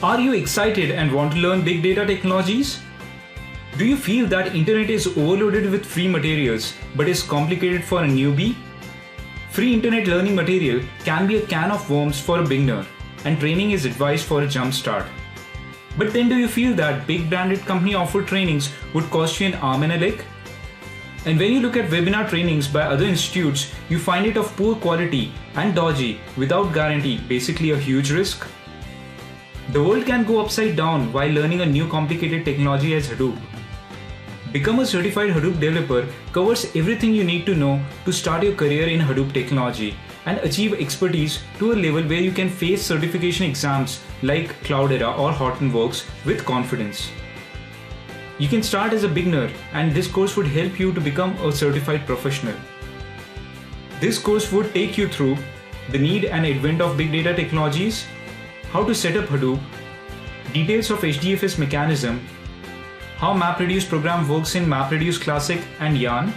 Are you excited and want to learn big data technologies? Do you feel that internet is overloaded with free materials but is complicated for a newbie? Free internet learning material can be a can of worms for a beginner, and training is advised for a jump start. But then do you feel that big branded company offered trainings would cost you an arm and a leg? And when you look at webinar trainings by other institutes, you find it of poor quality and dodgy without guarantee, basically a huge risk. The world can go upside down while learning a new complicated technology as Hadoop. Become a certified Hadoop developer covers everything you need to know to start your career in Hadoop technology and achieve expertise to a level where you can face certification exams like Cloudera or Hortonworks with confidence. You can start as a beginner, and this course would help you to become a certified professional. This course would take you through the need and advent of big data technologies, how to set up Hadoop, details of HDFS mechanism, how MapReduce program works in MapReduce Classic and Yarn,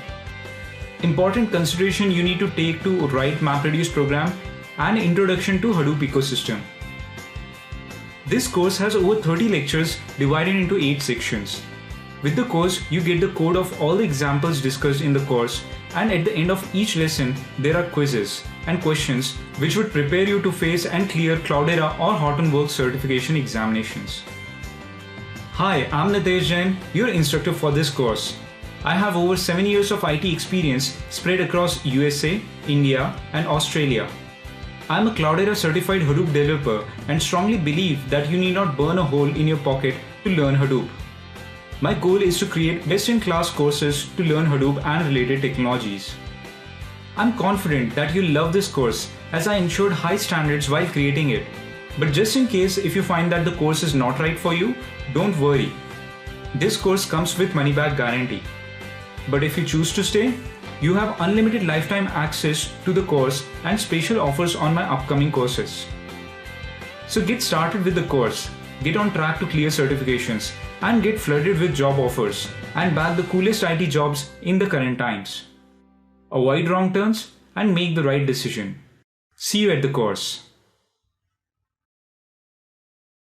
important consideration you need to take to write MapReduce program, and introduction to Hadoop ecosystem. This course has over 30 lectures divided into 8 sections. With the course, you get the code of all the examples discussed in the course, and at the end of each lesson, there are quizzes and questions which would prepare you to face and clear Cloudera or Hortonworks certification examinations. Hi, I'm Jain, your instructor for this course. I have over 7 years of IT experience spread across USA, India, and Australia. I'm a Cloudera Certified Hadoop Developer and strongly believe that you need not burn a hole in your pocket to learn Hadoop. My goal is to create best-in-class courses to learn Hadoop and related technologies. I'm confident that you'll love this course as I ensured high standards while creating it. But just in case if you find that the course is not right for you, don't worry. This course comes with money-back guarantee. But if you choose to stay, you have unlimited lifetime access to the course and special offers on my upcoming courses. So get started with the course, get on track to clear certifications, and get flooded with job offers and bag the coolest IT jobs in the current times. Avoid wrong turns and make the right decision. See you at the course.